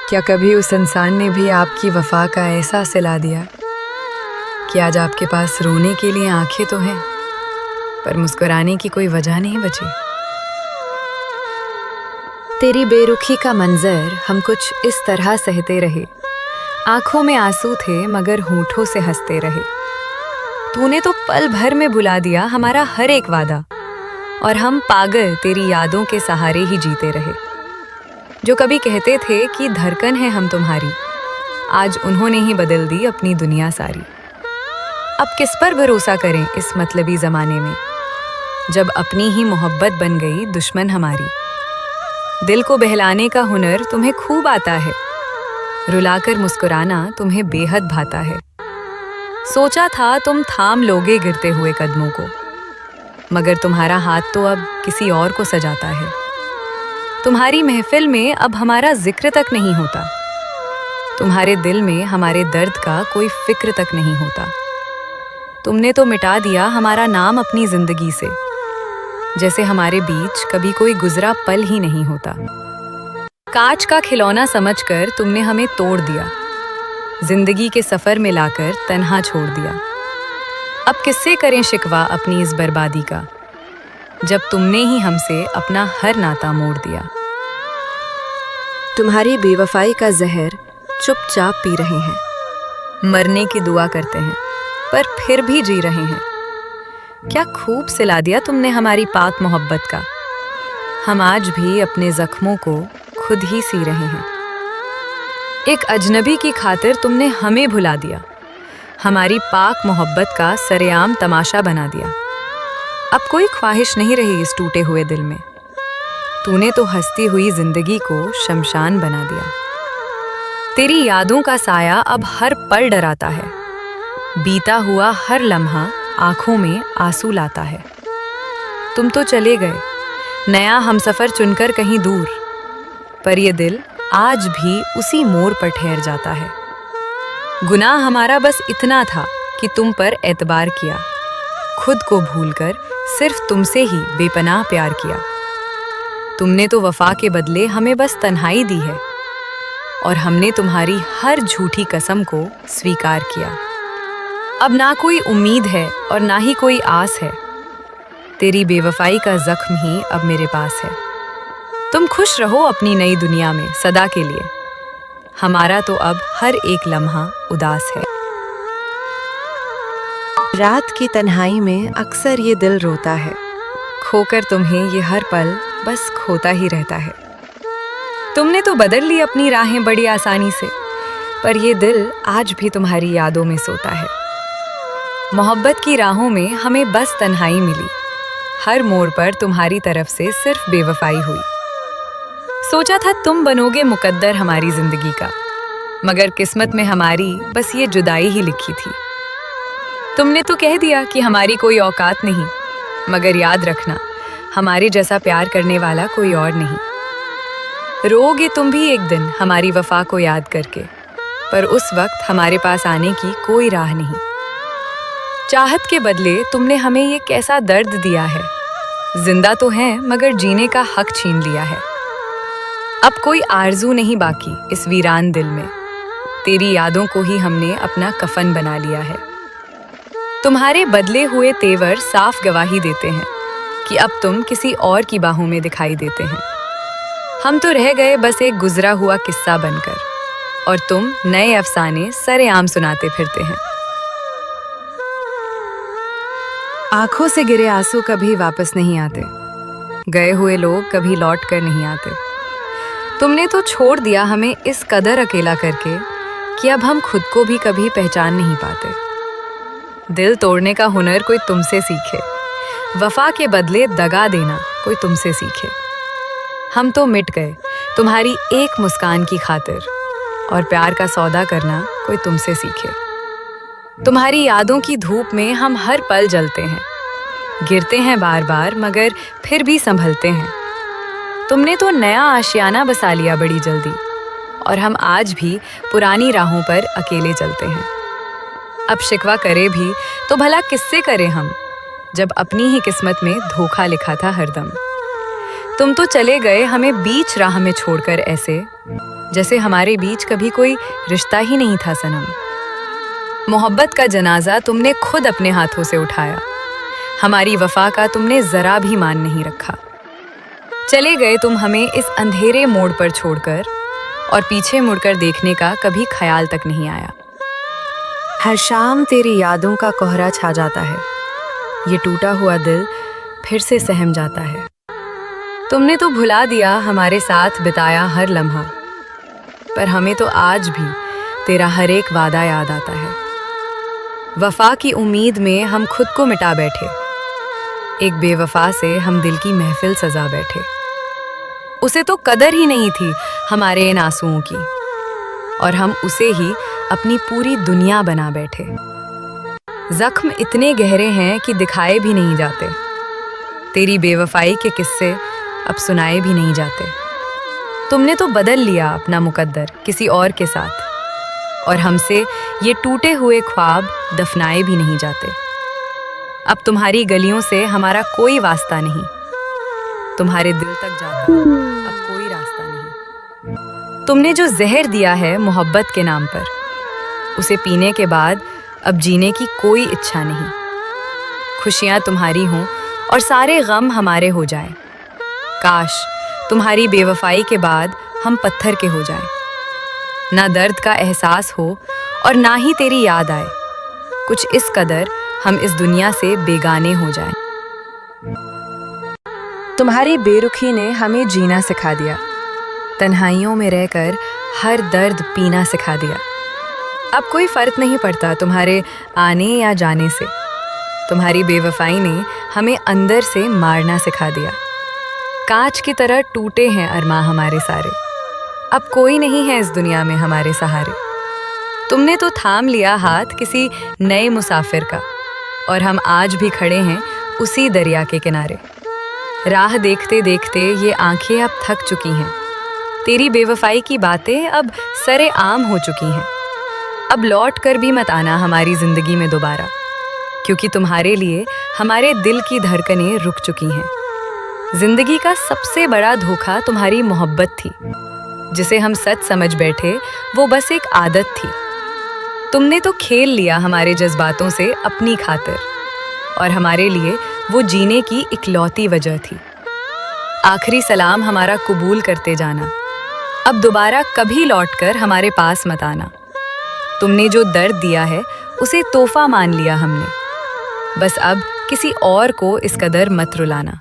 क्या कभी उस इंसान ने भी आपकी वफा का एहसास दिला दिया कि आज आपके पास रोने के लिए आंखें तो हैं, पर मुस्कुराने की कोई वजह नहीं बची? तेरी बेरुखी का मंजर हम कुछ इस तरह सहते रहे। आंखों में आंसू थे मगर होठों से हंसते रहे। तूने तो पल भर में भुला दिया हमारा हर एक वादा, और हम पागल तेरी यादों के सहारे ही जीते रहे। जो कभी कहते थे कि धड़कन है हम तुम्हारी, आज उन्होंने ही बदल दी अपनी दुनिया सारी। अब किस पर भरोसा करें इस मतलबी जमाने में, जब अपनी ही मोहब्बत बन गई दुश्मन हमारी। दिल को बहलाने का हुनर तुम्हें खूब आता है, रुलाकर मुस्कुराना तुम्हें बेहद भाता है। सोचा था तुम थाम लोगे गिरते हुए कदमों को, मगर तुम्हारा हाथ तो अब किसी और को सजाता है। तुम्हारी महफिल में अब हमारा जिक्र तक नहीं होता, तुम्हारे दिल में हमारे दर्द का कोई फिक्र तक नहीं होता। तुमने तो मिटा दिया हमारा नाम अपनी जिंदगी से, जैसे हमारे बीच कभी कोई गुजरा पल ही नहीं होता। कांच का खिलौना समझकर तुमने हमें तोड़ दिया, जिंदगी के सफर में लाकर तन्हा छोड़ दिया। अब किससे करें शिकवा अपनी इस बर्बादी का, जब तुमने ही हमसे अपना हर नाता मोड़ दिया। तुम्हारी बेवफाई का जहर चुपचाप पी रहे हैं, मरने की दुआ करते हैं पर फिर भी जी रहे हैं। क्या खूब सिला दिया तुमने हमारी पाक मोहब्बत का, हम आज भी अपने जख्मों को खुद ही सी रहे हैं। एक अजनबी की खातिर तुमने हमें भुला दिया, हमारी पाक मोहब्बत का सरेआम तमाशा बना दिया। अब कोई ख्वाहिश नहीं रही इस टूटे हुए दिल में, तूने तो हंसती हुई जिंदगी को शमशान बना दिया। तेरी यादों का साया अब हर पल डराता है, बीता हुआ हर लम्हा आंखों में आंसू लाता है। तुम तो चले गए नया हमसफर चुनकर कहीं दूर, पर ये दिल आज भी उसी मोड़ पर ठहर जाता है। गुनाह हमारा बस इतना था कि तुम पर एतबार किया, खुद को भूलकर सिर्फ तुमसे ही बेपनाह प्यार किया। तुमने तो वफा के बदले हमें बस तन्हाई दी है, और हमने तुम्हारी हर झूठी कसम को स्वीकार किया। अब ना कोई उम्मीद है और ना ही कोई आस है, तेरी बेवफाई का जख्म ही अब मेरे पास है। तुम खुश रहो अपनी नई दुनिया में सदा के लिए, हमारा तो अब हर एक लम्हा उदास है। रात की तन्हाई में अक्सर ये दिल रोता है, खोकर तुम्हें ये हर पल बस खोता ही रहता है। तुमने तो बदल ली अपनी राहें बड़ी आसानी से, पर ये दिल आज भी तुम्हारी यादों में सोता है। मोहब्बत की राहों में हमें बस तन्हाई मिली, हर मोड़ पर तुम्हारी तरफ से सिर्फ बेवफाई हुई। सोचा था तुम बनोगे मुकद्दर हमारी जिंदगी का, मगर किस्मत में हमारी बस ये जुदाई ही लिखी थी। तुमने तो कह दिया कि हमारी कोई औकात नहीं, मगर याद रखना हमारे जैसा प्यार करने वाला कोई और नहीं। रोओगे तुम भी एक दिन हमारी वफा को याद करके, पर उस वक्त हमारे पास आने की कोई राह नहीं। चाहत के बदले तुमने हमें ये कैसा दर्द दिया है, जिंदा तो हैं मगर जीने का हक छीन लिया है। अब कोई आरजू नहीं बाकी इस वीरान दिल में, तेरी यादों को ही हमने अपना कफन बना लिया है। तुम्हारे बदले हुए तेवर साफ गवाही देते हैं कि अब तुम किसी और की बाहों में दिखाई देते हैं। हम तो रह गए बस एक गुजरा हुआ किस्सा बनकर, और तुम नए अफसाने सरेआम सुनाते फिरते हैं। आंखों से गिरे आंसू कभी वापस नहीं आते, गए हुए लोग कभी लौट कर नहीं आते। तुमने तो छोड़ दिया हमें इस कदर अकेला करके कि अब हम खुद को भी कभी पहचान नहीं पाते। दिल तोड़ने का हुनर कोई तुमसे सीखे, वफा के बदले दगा देना कोई तुमसे सीखे। हम तो मिट गए तुम्हारी एक मुस्कान की खातिर, और प्यार का सौदा करना कोई तुमसे सीखे। तुम्हारी यादों की धूप में हम हर पल जलते हैं, गिरते हैं बार बार मगर फिर भी संभलते हैं। तुमने तो नया आशियाना बसा लिया बड़ी जल्दी, और हम आज भी पुरानी राहों पर अकेले चलते हैं। अब शिकवा करे भी तो भला किससे करें हम, जब अपनी ही किस्मत में धोखा लिखा था हरदम। तुम तो चले गए हमें बीच राह में छोड़कर ऐसे, जैसे हमारे बीच कभी कोई रिश्ता ही नहीं था सनम। मोहब्बत का जनाजा तुमने खुद अपने हाथों से उठाया, हमारी वफा का तुमने जरा भी मान नहीं रखा। चले गए तुम हमें इस अंधेरे मोड़ पर छोड़कर, और पीछे मुड़कर देखने का कभी ख्याल तक नहीं आया। हर शाम तेरी यादों का कोहरा छा जाता है, ये टूटा हुआ दिल फिर से सहम जाता है। तुमने तो भुला दिया हमारे साथ बिताया हर लम्हा, पर हमें तो आज भी तेरा हर एक वादा याद आता है। वफा की उम्मीद में हम खुद को मिटा बैठे, एक बेवफा से हम दिल की महफिल सजा बैठे। उसे तो कदर ही नहीं थी हमारे इन आंसुओं की, और हम उसे ही अपनी पूरी दुनिया बना बैठे। जख्म इतने गहरे हैं कि दिखाए भी नहीं जाते, तेरी बेवफाई के किस्से अब सुनाए भी नहीं जाते। तुमने तो बदल लिया अपना मुकद्दर किसी और के साथ, और हमसे ये टूटे हुए ख्वाब दफनाए भी नहीं जाते। अब तुम्हारी गलियों से हमारा कोई वास्ता नहीं, तुम्हारे दिल तक जाता अब कोई रास्ता नहीं। तुमने जो जहर दिया है मोहब्बत के नाम पर, उसे पीने के बाद अब जीने की कोई इच्छा नहीं। खुशियाँ तुम्हारी हों और सारे गम हमारे हो जाएं। काश तुम्हारी बेवफाई के बाद हम पत्थर के हो जाएं, ना दर्द का एहसास हो और ना ही तेरी याद आए। कुछ इस कदर हम इस दुनिया से बेगाने हो जाएं। तुम्हारी बेरुखी ने हमें जीना सिखा दिया, तन्हाइयों में रहकर हर दर्द पीना सिखा दिया। अब कोई फर्क नहीं पड़ता तुम्हारे आने या जाने से, तुम्हारी बेवफाई ने हमें अंदर से मारना सिखा दिया। कांच की तरह टूटे हैं अरमां हमारे सारे, अब कोई नहीं है इस दुनिया में हमारे सहारे। तुमने तो थाम लिया हाथ किसी नए मुसाफिर का, और हम आज भी खड़े हैं उसी दरिया के किनारे। राह देखते देखते ये आंखें अब थक चुकी हैं, तेरी बेवफाई की बातें अब सरे आम हो चुकी हैं। अब लौट कर भी मत आना हमारी जिंदगी में दोबारा, क्योंकि तुम्हारे लिए हमारे दिल की धड़कनें रुक चुकी हैं। जिंदगी का सबसे बड़ा धोखा तुम्हारी मोहब्बत थी, जिसे हम सच समझ बैठे वो बस एक आदत थी। तुमने तो खेल लिया हमारे जज्बातों से अपनी खातिर, और हमारे लिए वो जीने की इकलौती वजह थी। आखिरी सलाम हमारा कबूल करते जाना, अब दोबारा कभी लौटकर हमारे पास मत आना। तुमने जो दर्द दिया है उसे तोहफा मान लिया हमने, बस अब किसी और को इस कदर मत रुलाना।